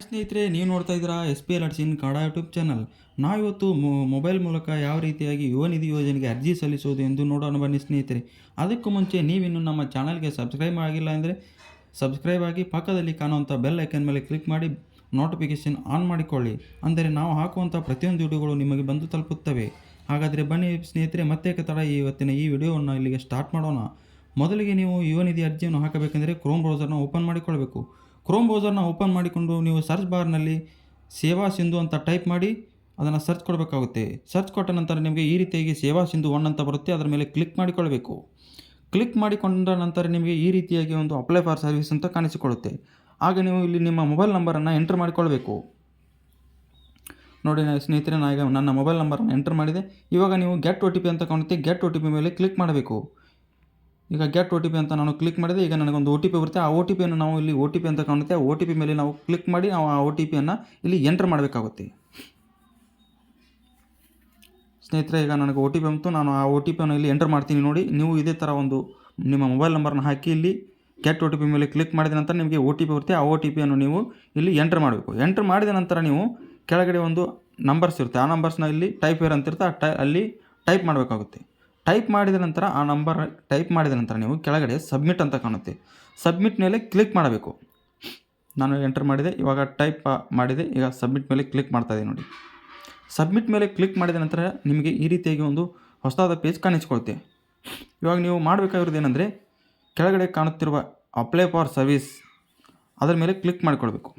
ಸ್ನೇಹಿತರೆ, ನೀವು ನೋಡ್ತಾ ಇದ್ದೀರಾ SPL ಆರ್ಟ್ಸ್ ಇನ್ ಕನ್ನಡ ಯೂಟ್ಯೂಬ್ ಚಾನಲ್. ನಾವಿವತ್ತು ಮೊಬೈಲ್ ಮೂಲಕ ಯಾವ ರೀತಿಯಾಗಿ ಯುವ ನಿಧಿ ಯೋಜನೆಗೆ ಅರ್ಜಿ ಸಲ್ಲಿಸುವುದು ಎಂದು ನೋಡೋಣ ಬನ್ನಿ ಸ್ನೇಹಿತರೆ. ಅದಕ್ಕೂ ಮುಂಚೆ ನೀವಿನ್ನು ನಮ್ಮ ಚಾನಲ್ಗೆ ಸಬ್ಸ್ಕ್ರೈಬ್ ಆಗಿಲ್ಲ ಅಂದರೆ ಸಬ್ಸ್ಕ್ರೈಬ್ ಆಗಿ, ಪಕ್ಕದಲ್ಲಿ ಕಾಣುವಂಥ ಬೆಲ್ ಐಕನ್ ಮೇಲೆ ಕ್ಲಿಕ್ ಮಾಡಿ ನೋಟಿಫಿಕೇಷನ್ ಆನ್ ಮಾಡಿಕೊಳ್ಳಿ. ಅಂದರೆ ನಾವು ಹಾಕುವಂಥ ಪ್ರತಿಯೊಂದು ವಿಡಿಯೋಗಳು ನಿಮಗೆ ಬಂದು ತಲುಪುತ್ತವೆ. ಹಾಗಾದರೆ ಬನ್ನಿ ಸ್ನೇಹಿತರೆ, ಮತ್ತೆ ತಡ ಇವತ್ತಿನ ಈ ವಿಡಿಯೋವನ್ನು ಇಲ್ಲಿಗೆ ಸ್ಟಾರ್ಟ್ ಮಾಡೋಣ. ಮೊದಲಿಗೆ ನೀವು ಯುವ ನಿಧಿ ಅರ್ಜಿಯನ್ನು ಹಾಕಬೇಕೆಂದರೆ ಕ್ರೋಮ್ ಬ್ರೌಸರ್ನ ಓಪನ್ ಮಾಡಿಕೊಳ್ಳಬೇಕು. ಕ್ರೋಮ್ ಬ್ರೌಸರ್ನ ಓಪನ್ ಮಾಡಿಕೊಂಡು ನೀವು ಸರ್ಚ್ ಬಾರ್ನಲ್ಲಿ ಸೇವಾ ಸಿಂಧು ಅಂತ ಟೈಪ್ ಮಾಡಿ ಅದನ್ನು ಸರ್ಚ್ ಕೊಡಬೇಕಾಗುತ್ತೆ. ಸರ್ಚ್ ಕೊಟ್ಟ ನಂತರ ನಿಮಗೆ ಈ ರೀತಿಯಾಗಿ ಸೇವಾ ಸಿಂಧು 1 ಅಂತ ಬರುತ್ತೆ. ಅದರ ಮೇಲೆ ಕ್ಲಿಕ್ ಮಾಡಿಕೊಳ್ಳಬೇಕು. ಕ್ಲಿಕ್ ಮಾಡಿಕೊಂಡ ನಂತರ ನಿಮಗೆ ಈ ರೀತಿಯಾಗಿ ಒಂದು ಅಪ್ಲೈ ಫಾರ್ ಸರ್ವಿಸ್ ಅಂತ ಕಾಣಿಸಿಕೊಳ್ಳುತ್ತೆ. ಆಗ ನೀವು ಇಲ್ಲಿ ನಿಮ್ಮ ಮೊಬೈಲ್ ನಂಬರನ್ನು ಎಂಟರ್ ಮಾಡಿಕೊಳ್ಳಬೇಕು. ನೋಡಿ ಸ್ನೇಹಿತರೆ, ನಾನು ಈಗ ನನ್ನ ಮೊಬೈಲ್ ನಂಬರನ್ನು ಎಂಟರ್ ಮಾಡಿದೆ. ಇವಾಗ ನೀವು ಗೆಟ್ OTP ಅಂತ ಕಾಣುತ್ತೆ. ಗೆಟ್ OTP ಮೇಲೆ ಕ್ಲಿಕ್ ಮಾಡಬೇಕು. ಈಗ ಗೆಟ್ OTP ಅಂತ ನಾನು ಕ್ಲಿಕ್ ಮಾಡಿದೆ. ಈಗ ನನಗೊಂದು OTP ಬರುತ್ತೆ. ಆ OTPಯನ್ನು ನಾವು ಇಲ್ಲಿ OTP ಅಂತ ಕಾಣುತ್ತೆ. ಆ OTP ಮೇಲೆ ನಾವು ಕ್ಲಿಕ್ ಮಾಡಿ ನಾವು ಆ OTPಯನ್ನು ಇಲ್ಲಿ ಎಂಟರ್ ಮಾಡಬೇಕಾಗುತ್ತೆ. ಸ್ನೇಹಿತರೆ, ಈಗ ನನಗೆ OTP ಬಂತು. ನಾನು ಆ OTPಯನ್ನು ಇಲ್ಲಿ ಎಂಟರ್ ಮಾಡ್ತೀನಿ. ನೋಡಿ, ನೀವು ಇದೇ ಥರ ಒಂದು ನಿಮ್ಮ ಮೊಬೈಲ್ ನಂಬರನ್ನು ಹಾಕಿ ಇಲ್ಲಿ ಗೆಟ್ OTP ಮೇಲೆ ಕ್ಲಿಕ್ ಮಾಡಿದ ನಂತರ ನಿಮಗೆ OTP ಬರುತ್ತೆ. ಆ OTPಯನ್ನು ನೀವು ಇಲ್ಲಿ ಎಂಟರ್ ಮಾಡಬೇಕು. ಎಂಟರ್ ಮಾಡಿದ ನಂತರ ನೀವು ಕೆಳಗಡೆ ಒಂದು ನಂಬರ್ಸ್ ಇರುತ್ತೆ. ಆ ನಂಬರ್ಸ್ನ ಇಲ್ಲಿ ಟೈಪ್ ಏರ್ ಅಂತಿರುತ್ತೆ, ಅಲ್ಲಿ ಟೈಪ್ ಮಾಡಬೇಕಾಗುತ್ತೆ. ಟೈಪ್ ಮಾಡಿದ ನಂತರ ಆ ನಂಬರ್ ಟೈಪ್ ಮಾಡಿದ ನಂತರ ನೀವು ಕೆಳಗಡೆ ಸಬ್ಮಿಟ್ ಅಂತ ಕಾಣುತ್ತೆ. ಸಬ್ಮಿಟ್ ಮೇಲೆ ಕ್ಲಿಕ್ ಮಾಡಬೇಕು. ನಾನು ಎಂಟರ್ ಮಾಡಿದೆ, ಇವಾಗ ಟೈಪ್ ಮಾಡಿದೆ. ಈಗ ಸಬ್ಮಿಟ್ ಮೇಲೆ ಕ್ಲಿಕ್ ಮಾಡ್ತಾಯಿದೆ. ನೋಡಿ, ಸಬ್ಮಿಟ್ ಮೇಲೆ ಕ್ಲಿಕ್ ಮಾಡಿದ ನಂತರ ನಿಮಗೆ ಈ ರೀತಿಯಾಗಿ ಒಂದು ಹೊಸದಾದ ಪೇಜ್ ಕಾಣಿಸ್ಕೊಳುತ್ತೆ. ಇವಾಗ ನೀವು ಮಾಡಬೇಕಾಗಿರೋದು ಏನಂದರೆ, ಕೆಳಗಡೆ ಕಾಣುತ್ತಿರುವ ಅಪ್ಲೈ ಫಾರ್ ಸರ್ವಿಸ್ ಅದರ ಮೇಲೆ ಕ್ಲಿಕ್ ಮಾಡಿಕೊಳ್ಬೇಕು.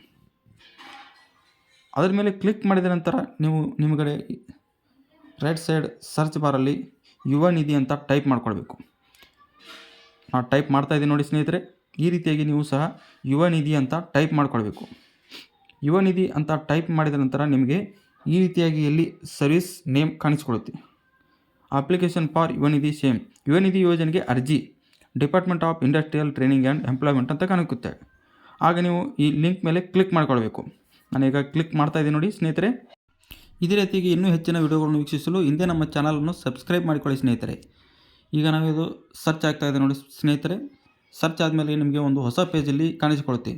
ಅದರ ಮೇಲೆ ಕ್ಲಿಕ್ ಮಾಡಿದ ನಂತರ ನೀವು ನಿಮಗಡೆ ರೈಟ್ ಸೈಡ್ ಸರ್ಚ್ ಬಾರಲ್ಲಿ ಯುವ ನಿಧಿ ಅಂತ ಟೈಪ್ ಮಾಡ್ಕೊಳ್ಬೇಕು. ನಾನು ಟೈಪ್ ಮಾಡ್ತಾಯಿದ್ದೀನಿ ನೋಡಿ ಸ್ನೇಹಿತರೆ. ಈ ರೀತಿಯಾಗಿ ನೀವು ಸಹ ಯುವ ನಿಧಿ ಅಂತ ಟೈಪ್ ಮಾಡ್ಕೊಳ್ಬೇಕು. ಯುವ ನಿಧಿ ಅಂತ ಟೈಪ್ ಮಾಡಿದ ನಂತರ ನಿಮಗೆ ಈ ರೀತಿಯಾಗಿ ಇಲ್ಲಿ ಸರ್ವಿಸ್ ನೇಮ್ ಕಾಣಿಸ್ಕೊಳ್ಳುತ್ತೆ. ಅಪ್ಲಿಕೇಶನ್ ಫಾರ್ ಯುವ ನಿಧಿ ಸೇಮ್, ಯುವ ನಿಧಿ ಯೋಜನೆಗೆ ಅರ್ಜಿ, department of industrial training and employment ಅಂತ ಕಾಣಿಸುತ್ತೆ. ಆಗ ನೀವು ಈ ಲಿಂಕ್ ಮೇಲೆ ಕ್ಲಿಕ್ ಮಾಡ್ಕೊಳ್ಬೇಕು. ನಾನೀಗ ಕ್ಲಿಕ್ ಮಾಡ್ತಾಯಿದ್ದೀನಿ ನೋಡಿ ಸ್ನೇಹಿತರೆ. ಇದೇ ರೀತಿಯಾಗಿ ಇನ್ನೂ ಹೆಚ್ಚಿನ ವಿಡಿಯೋಗಳನ್ನು ವೀಕ್ಷಿಸಲು ಹಿಂದೆ ನಮ್ಮ ಚಾನಲನ್ನು ಸಬ್ಸ್ಕ್ರೈಬ್ ಮಾಡಿಕೊಳ್ಳಿ ಸ್ನೇಹಿತರೆ. ಈಗ ನಾವಿದು ಸರ್ಚ್ ಆಗ್ತಾಯಿದೆ ನೋಡಿ ಸ್ನೇಹಿತರೆ. ಸರ್ಚ್ ಆದಮೇಲೆ ನಿಮಗೆ ಒಂದು ಹೊಸ ಪೇಜಲ್ಲಿ ಕಾಣಿಸಿಕೊಳ್ಳುತ್ತೆ.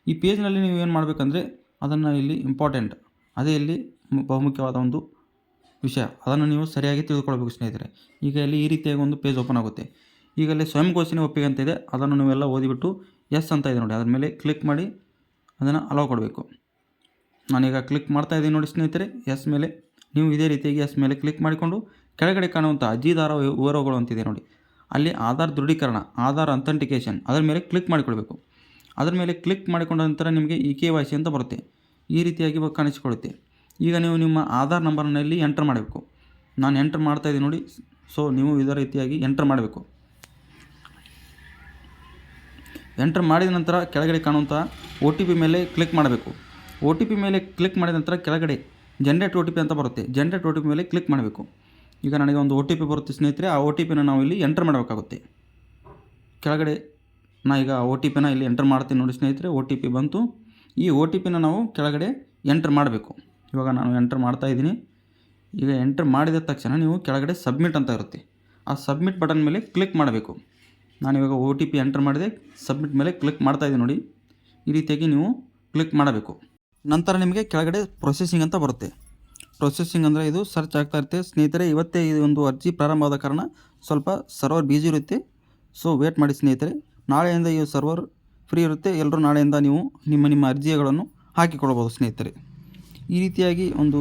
ಈ ಪೇಜ್ನಲ್ಲಿ ನೀವು ಏನು ಮಾಡಬೇಕಂದ್ರೆ, ಅದನ್ನು ಇಲ್ಲಿ ಇಂಪಾರ್ಟೆಂಟ್, ಅದೇ ಇಲ್ಲಿ ಬಹುಮುಖ್ಯವಾದ ಒಂದು ವಿಷಯ, ಅದನ್ನು ನೀವು ಸರಿಯಾಗಿ ತಿಳಿದುಕೊಳ್ಬೇಕು ಸ್ನೇಹಿತರೆ. ಈಗ ಇಲ್ಲಿ ಈ ರೀತಿಯಾಗಿ ಒಂದು ಪೇಜ್ ಓಪನ್ ಆಗುತ್ತೆ. ಈಗ ಅಲ್ಲಿ ಸ್ವಯಂ ಘೋಷಣೆ ಒಪ್ಪಿಗೆ ಅಂತ ಇದೆ. ಅದನ್ನು ನೀವೆಲ್ಲ ಓದಿಬಿಟ್ಟು ಎಸ್ ಅಂತ ಇದೆ ನೋಡಿ, ಅದರ ಮೇಲೆ ಕ್ಲಿಕ್ ಮಾಡಿ ಅದನ್ನು ಅಲೋ ಕೊಡಬೇಕು. ನಾನೀಗ ಕ್ಲಿಕ್ ಮಾಡ್ತಾಯಿದ್ದೀನಿ ನೋಡಿ ಸ್ನೇಹಿತರೆ. ಎಸ್ ಮೇಲೆ ನೀವು ಇದೇ ರೀತಿಯಾಗಿ ಎಸ್ ಮೇಲೆ ಕ್ಲಿಕ್ ಮಾಡಿಕೊಂಡು ಕೆಳಗಡೆ ಕಾಣುವಂಥ ಅರ್ಜಿದಾರ ವಿವರಗಳು ಅಂತಿದೆ ನೋಡಿ, ಅಲ್ಲಿ ಆಧಾರ್ ದೃಢೀಕರಣ, ಆಧಾರ್ ಅಥೆಂಟಿಕೇಷನ್ ಅದರ ಮೇಲೆ ಕ್ಲಿಕ್ ಮಾಡಿಕೊಳ್ಬೇಕು. ಅದರ ಮೇಲೆ ಕ್ಲಿಕ್ ಮಾಡಿಕೊಂಡ ನಂತರ ನಿಮಗೆ KYC ಅಂತ ಬರುತ್ತೆ. ಈ ರೀತಿಯಾಗಿ ಕಾಣಿಸಿಕೊಳ್ಳುತ್ತೆ. ಈಗ ನೀವು ನಿಮ್ಮ ಆಧಾರ್ ನಂಬರನ್ನು ಇಲ್ಲಿ ಎಂಟರ್ ಮಾಡಬೇಕು. ನಾನು ಎಂಟರ್ ಮಾಡ್ತಾಯಿದ್ದೀನಿ ನೋಡಿ. ಸೊ ನೀವು ಇದೇ ರೀತಿಯಾಗಿ ಎಂಟರ್ ಮಾಡಬೇಕು. ಎಂಟರ್ ಮಾಡಿದ ನಂತರ ಕೆಳಗಡೆ ಕಾಣುವಂಥ OTP ಮೇಲೆ ಕ್ಲಿಕ್ ಮಾಡಬೇಕು. OTP ಮೇಲೆ ಕ್ಲಿಕ್ ಮಾಡಿದ ನಂತರ ಕೆಳಗಡೆ ಜನರೇಟ್ OTP ಅಂತ ಬರುತ್ತೆ. ಜನರೇಟ್ OTP ಮೇಲೆ ಕ್ಲಿಕ್ ಮಾಡಬೇಕು. ಈಗ ನನಗೆ ಒಂದು OTP ಬರುತ್ತೆ ಸ್ನೇಹಿತರೆ. ಆ OTPನ ನಾವು ಇಲ್ಲಿ ಎಂಟರ್ ಮಾಡಬೇಕಾಗುತ್ತೆ. ಕೆಳಗಡೆ ಈಗ OTPನ ಇಲ್ಲಿ ಎಂಟರ್ ಮಾಡ್ತೀನಿ ನೋಡಿ ಸ್ನೇಹಿತರೆ. OTP ಬಂತು. ಈ OTPನ ನಾವು ಕೆಳಗಡೆ ಎಂಟರ್ ಮಾಡಬೇಕು. ಇವಾಗ ನಾನು ಎಂಟರ್ ಮಾಡ್ತಾಯಿದ್ದೀನಿ. ಈಗ ಎಂಟರ್ ಮಾಡಿದ ತಕ್ಷಣ ನೀವು ಕೆಳಗಡೆ ಸಬ್ಮಿಟ್ ಅಂತ ಇರುತ್ತೆ. ಆ ಸಬ್ಮಿಟ್ ಬಟನ್ ಮೇಲೆ ಕ್ಲಿಕ್ ಮಾಡಬೇಕು. ನಾನಿವಾಗ OTP ಎಂಟರ್ ಮಾಡಿದೆ, ಸಬ್ಮಿಟ್ ಮೇಲೆ ಕ್ಲಿಕ್ ಮಾಡ್ತಾಯಿದ್ದೀನಿ ನೋಡಿ. ಈ ರೀತಿಯಾಗಿ ನೀವು ಕ್ಲಿಕ್ ಮಾಡಬೇಕು. ನಂತರ ನಿಮಗೆ ಕೆಳಗಡೆ ಪ್ರೊಸೆಸಿಂಗ್ ಅಂತ ಬರುತ್ತೆ. ಪ್ರೊಸೆಸಿಂಗ್ ಅಂದರೆ ಇದು ಸರ್ಚ್ ಆಗ್ತಾ ಇರುತ್ತೆ ಸ್ನೇಹಿತರೆ. ಇವತ್ತೇ ಈ ಒಂದು ಅರ್ಜಿ ಪ್ರಾರಂಭವಾದ ಕಾರಣ ಸ್ವಲ್ಪ ಸರ್ವರ್ ಬ್ಯುಸಿ ಇರುತ್ತೆ. ಸೊ ವೇಟ್ ಮಾಡಿ ಸ್ನೇಹಿತರೆ. ನಾಳೆಯಿಂದ ಈ ಸರ್ವರ್ ಫ್ರೀ ಇರುತ್ತೆ. ಎಲ್ಲರೂ ನಾಳೆಯಿಂದ ನೀವು ನಿಮ್ಮ ಅರ್ಜಿಗಳನ್ನು ಹಾಕಿಕೊಳ್ಬೋದು ಸ್ನೇಹಿತರೆ. ಈ ರೀತಿಯಾಗಿ ಒಂದು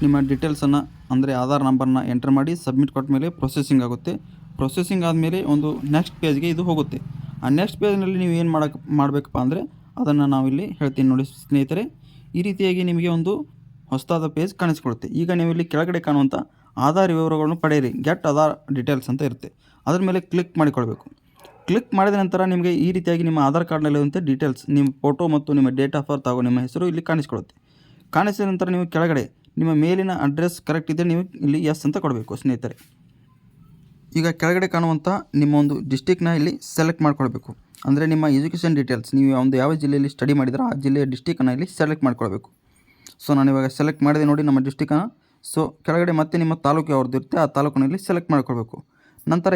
ನಿಮ್ಮ ಡೀಟೇಲ್ಸನ್ನು ಅಂದರೆ ಆಧಾರ್ ನಂಬರ್ನ ಎಂಟರ್ ಮಾಡಿ ಸಬ್ಮಿಟ್ ಕೊಟ್ಟ ಮೇಲೆ ಪ್ರೊಸೆಸಿಂಗ್ ಆಗುತ್ತೆ. ಪ್ರೊಸೆಸಿಂಗ್ ಆದಮೇಲೆ ಒಂದು ನೆಕ್ಸ್ಟ್ ಪೇಜ್ಗೆ ಇದು ಹೋಗುತ್ತೆ. ಆ ನೆಕ್ಸ್ಟ್ ಪೇಜ್ನಲ್ಲಿ ನೀವು ಏನು ಮಾಡಬೇಕಪ್ಪ ಅಂದರೆ ಅದನ್ನು ನಾವಿಲ್ಲಿ ಹೇಳ್ತೀನಿ ನೋಡಿ ಸ್ನೇಹಿತರೆ. ಈ ರೀತಿಯಾಗಿ ನಿಮಗೆ ಒಂದು ಹೊಸದಾದ ಪೇಜ್ ಕಾಣಿಸ್ಕೊಳ್ಳುತ್ತೆ. ಈಗ ನೀವು ಇಲ್ಲಿ ಕೆಳಗಡೆ ಕಾಣುವಂಥ ಆಧಾರ್ ವಿವರಗಳನ್ನು ಪಡೆಯಿರಿ, ಗೆಟ್ ಆಧಾರ್ ಡೀಟೇಲ್ಸ್ ಅಂತ ಇರುತ್ತೆ. ಅದರ ಮೇಲೆ ಕ್ಲಿಕ್ ಮಾಡಿಕೊಳ್ಬೇಕು. ಕ್ಲಿಕ್ ಮಾಡಿದ ನಂತರ ನಿಮಗೆ ಈ ರೀತಿಯಾಗಿ ನಿಮ್ಮ ಆಧಾರ್ ಕಾರ್ಡ್ನಲ್ಲಿರುವಂಥ ಡೀಟೇಲ್ಸ್, ನಿಮ್ಮ ಫೋಟೋ ಮತ್ತು ನಿಮ್ಮ ಡೇಟ್ ಆಫ್ ಬರ್ತ್ ಹಾಗೂ ನಿಮ್ಮ ಹೆಸರು ಇಲ್ಲಿ ಕಾಣಿಸ್ಕೊಳ್ಳುತ್ತೆ. ಕಾಣಿಸಿದ ನಂತರ ನೀವು ಕೆಳಗಡೆ ನಿಮ್ಮ ಮೇಲಿನ ಅಡ್ರೆಸ್ ಕರೆಕ್ಟ್ ಇದೆ, ನೀವು ಇಲ್ಲಿ ಎಸ್ ಅಂತ ಕೊಡಬೇಕು ಸ್ನೇಹಿತರೆ. ಈಗ ಕೆಳಗಡೆ ಕಾಣುವಂಥ ನಿಮ್ಮ ಒಂದು ಡಿಸ್ಟಿಕ್ನ ಇಲ್ಲಿ ಸೆಲೆಕ್ಟ್ ಮಾಡ್ಕೊಳ್ಬೇಕು. ಅಂದರೆ ನಿಮ್ಮ ಎಜುಕೇಷನ್ ಡೀಟೇಲ್ಸ್, ನೀವು ಒಂದು ಯಾವ ಜಿಲ್ಲೆಯಲ್ಲಿ ಸ್ಟಡಿ ಮಾಡಿದ್ರೆ ಆ ಜಿಲ್ಲೆಯ ಡಿಸ್ಟಿಕನ್ನು ಇಲ್ಲಿ ಸೆಲೆಕ್ಟ್ ಮಾಡ್ಕೊಳ್ಬೇಕು. ಸೊ ನಾನು ಇವಾಗ ಸೆಲೆಕ್ಟ್ ಮಾಡಿದೆ ನೋಡಿ ನಮ್ಮ ಡಿಸ್ಟಿಕನ್ನು. ಸೊ ಕೆಳಗಡೆ ಮತ್ತೆ ನಿಮ್ಮ ತಾಲೂಕು ಯಾವ್ದು ಇರುತ್ತೆ ಆ ತಾಲೂಕಿನಲ್ಲಿ ಸೆಲೆಕ್ಟ್ ಮಾಡ್ಕೊಳ್ಬೇಕು. ನಂತರ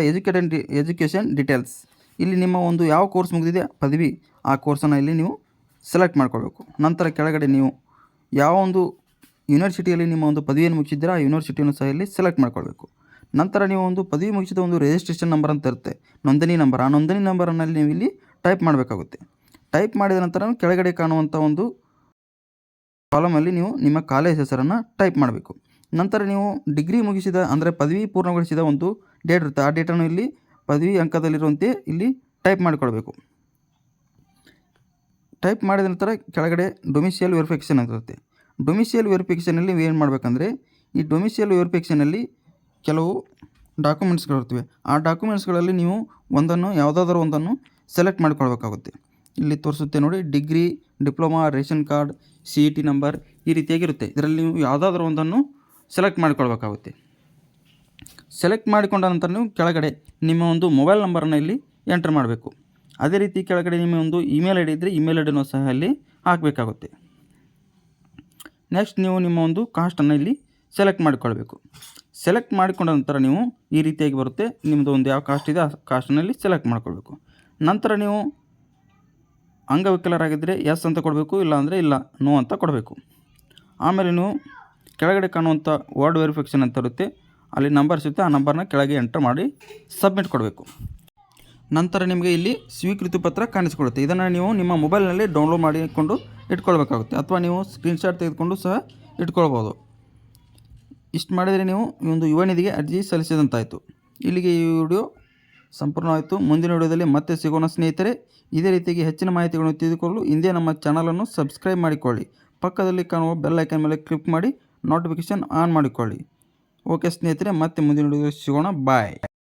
ಎಜುಕೇಷನ್ ಡೀಟೇಲ್ಸ್, ಇಲ್ಲಿ ನಿಮ್ಮ ಒಂದು ಯಾವ ಕೋರ್ಸ್ ಮುಗಿದಿದೆ ಪದವಿ, ಆ ಕೋರ್ಸನ್ನು ಇಲ್ಲಿ ನೀವು ಸೆಲೆಕ್ಟ್ ಮಾಡ್ಕೊಳ್ಬೇಕು. ನಂತರ ಕೆಳಗಡೆ ನೀವು ಯಾವ ಒಂದು ಯೂನಿವರ್ಸಿಟಿಯಲ್ಲಿ ನಿಮ್ಮ ಒಂದು ಪದವಿಯನ್ನು ಮುಗಿಸಿದ್ದೀರಾ ಆ ಯೂನಿವರ್ಸಿಟಿಯನ್ನು ಸಹ ಇಲ್ಲಿ ಸೆಲೆಕ್ಟ್ ಮಾಡ್ಕೊಳ್ಬೇಕು. ನಂತರ ನೀವು ಒಂದು ಪದವಿ ಮುಗಿಸಿದ ಒಂದು ರಿಜಿಸ್ಟ್ರೇಷನ್ ನಂಬರ್ ಅಂತ ಇರುತ್ತೆ, ನೋಂದಣಿ ನಂಬರ್. ಆ ನೋಂದಣಿ ನಂಬರನ್ನಲ್ಲಿ ನೀವು ಇಲ್ಲಿ ಟೈಪ್ ಮಾಡಬೇಕಾಗುತ್ತೆ. ಟೈಪ್ ಮಾಡಿದ ನಂತರ ಕೆಳಗಡೆ ಕಾಣುವಂಥ ಒಂದು ಕಾಲಮಲ್ಲಿ ನೀವು ನಿಮ್ಮ ಕಾಲೇಜ್ ಹೆಸರನ್ನು ಟೈಪ್ ಮಾಡಬೇಕು. ನಂತರ ನೀವು ಡಿಗ್ರಿ ಮುಗಿಸಿದ ಅಂದರೆ ಪದವಿ ಪೂರ್ಣಗೊಳಿಸಿದ ಒಂದು ಡೇಟ್ ಇರುತ್ತೆ, ಆ ಡೇಟನ್ನು ಇಲ್ಲಿ ಪದವಿ ಅಂಕದಲ್ಲಿರುವಂತೆ ಇಲ್ಲಿ ಟೈಪ್ ಮಾಡಿಕೊಳ್ಬೇಕು. ಟೈಪ್ ಮಾಡಿದ ನಂತರ ಕೆಳಗಡೆ ಡೊಮಿಸಿಯಲ್ ವೆರಿಫಿಕೇಷನ್ ಅಂತ ಇರುತ್ತೆ. ಡೊಮಿಸಿಯಲ್ ವೆರಿಫಿಕೇಷನಲ್ಲಿ ನೀವು ಏನು ಮಾಡಬೇಕಂದ್ರೆ, ಈ ಡೊಮಿಸಿಯಲ್ ವೆರಿಫಿಕೇಷನಲ್ಲಿ ಕೆಲವು ಡಾಕ್ಯುಮೆಂಟ್ಸ್ಗಳಿರ್ತವೆ. ಆ ಡಾಕ್ಯುಮೆಂಟ್ಸ್ಗಳಲ್ಲಿ ನೀವು ಯಾವುದಾದ್ರೂ ಒಂದನ್ನು ಸೆಲೆಕ್ಟ್ ಮಾಡಿಕೊಳ್ಬೇಕಾಗುತ್ತೆ. ಇಲ್ಲಿ ತೋರಿಸುತ್ತೆ ನೋಡಿ, degree, diploma, ration card, CET number ಈ ರೀತಿಯಾಗಿರುತ್ತೆ. ಇದರಲ್ಲಿ ನೀವು ಯಾವುದಾದ್ರೂ ಒಂದನ್ನು ಸೆಲೆಕ್ಟ್ ಮಾಡಿಕೊಳ್ಬೇಕಾಗುತ್ತೆ. ಸೆಲೆಕ್ಟ್ ಮಾಡಿಕೊಂಡ ನಂತರ ನೀವು ಕೆಳಗಡೆ ನಿಮ್ಮ ಒಂದು ಮೊಬೈಲ್ ನಂಬರನ್ನು ಇಲ್ಲಿ ಎಂಟರ್ ಮಾಡಬೇಕು. ಅದೇ ರೀತಿ ಕೆಳಗಡೆ ನಿಮ್ಮ ಒಂದು ಇಮೇಲ್ ID ಇದ್ದರೆ ಇಮೇಲ್ ಐಡಿನೂ ಸಹ ಇಲ್ಲಿ ಹಾಕಬೇಕಾಗುತ್ತೆ. ನೆಕ್ಸ್ಟ್ ನೀವು ನಿಮ್ಮ ಒಂದು ಕಾಸ್ಟನ್ನು ಇಲ್ಲಿ ಸೆಲೆಕ್ಟ್ ಮಾಡಿಕೊಳ್ಬೇಕು. ಸೆಲೆಕ್ಟ್ ಮಾಡಿಕೊಂಡ ನಂತರ ನೀವು ಈ ರೀತಿಯಾಗಿ ಬರುತ್ತೆ, ನಿಮ್ಮದು ಒಂದು ಯಾವ ಕಾಸ್ಟ್ ಇದೆ ಆ ಕಾಸ್ಟನ್ನು ಇಲ್ಲಿ ಸೆಲೆಕ್ಟ್ ಮಾಡ್ಕೊಳ್ಬೇಕು. ನಂತರ ನೀವು ಅಂಗವಿಕಲರಾಗಿದ್ದರೆ ಎಸ್ ಅಂತ ಕೊಡಬೇಕು, ಇಲ್ಲಾಂದರೆ ಇಲ್ಲ ನೋ ಅಂತ ಕೊಡಬೇಕು. ಆಮೇಲೆ ನೀವು ಕೆಳಗಡೆ ಕಾಣುವಂಥ ವರ್ಡ್ ವೆರಿಫಿಕೇಷನ್ ಅಂತ ಇರುತ್ತೆ, ಅಲ್ಲಿ ನಂಬರ್ ಸಿಗುತ್ತೆ, ಆ ನಂಬರ್ನ ಕೆಳಗೆ ಎಂಟರ್ ಮಾಡಿ ಸಬ್ಮಿಟ್ ಕೊಡಬೇಕು. ನಂತರ ನಿಮಗೆ ಇಲ್ಲಿ ಸ್ವೀಕೃತಿ ಪತ್ರ ಕಾಣಿಸಿಕೊಳ್ಳುತ್ತೆ. ಇದನ್ನು ನೀವು ನಿಮ್ಮ ಮೊಬೈಲ್ನಲ್ಲಿ ಡೌನ್ಲೋಡ್ ಮಾಡಿಕೊಂಡು ಇಟ್ಕೊಳ್ಬೇಕಾಗುತ್ತೆ, ಅಥವಾ ನೀವು ಸ್ಕ್ರೀನ್ಶಾಟ್ ತೆಗೆದುಕೊಂಡು ಸಹ ಇಟ್ಕೊಳ್ಬೋದು. ಇಷ್ಟು ಮಾಡಿದರೆ ನೀವು ಈ ಒಂದು ಯುವ ನಿಧಿಗೆ ಅರ್ಜಿ ಸಲ್ಲಿಸಿದಂತಾಯಿತು. ಇಲ್ಲಿಗೆ ಈ ವಿಡಿಯೋ ಸಂಪೂರ್ಣವಾಯಿತು. ಮುಂದಿನ ವಿಡಿಯೋದಲ್ಲಿ ಮತ್ತೆ ಸಿಗೋಣ ಸ್ನೇಹಿತರೆ. ಇದೇ ರೀತಿಯಾಗಿ ಹೆಚ್ಚಿನ ಮಾಹಿತಿಗಳನ್ನು ತಿಳಿದುಕೊಳ್ಳಲು ಹಿಂದೆ ನಮ್ಮ ಚಾನಲನ್ನು ಸಬ್ಸ್ಕ್ರೈಬ್ ಮಾಡಿಕೊಳ್ಳಿ. ಪಕ್ಕದಲ್ಲಿ ಕಾಣುವ ಬೆಲ್ ಐಕನ್ ಮೇಲೆ ಕ್ಲಿಕ್ ಮಾಡಿ ನೋಟಿಫಿಕೇಷನ್ ಆನ್ ಮಾಡಿಕೊಳ್ಳಿ. ಓಕೆ ಸ್ನೇಹಿತರೆ, ಮತ್ತೆ ಮುಂದಿನ ವಿಡಿಯೋದಲ್ಲಿ ಸಿಗೋಣ. ಬಾಯ್.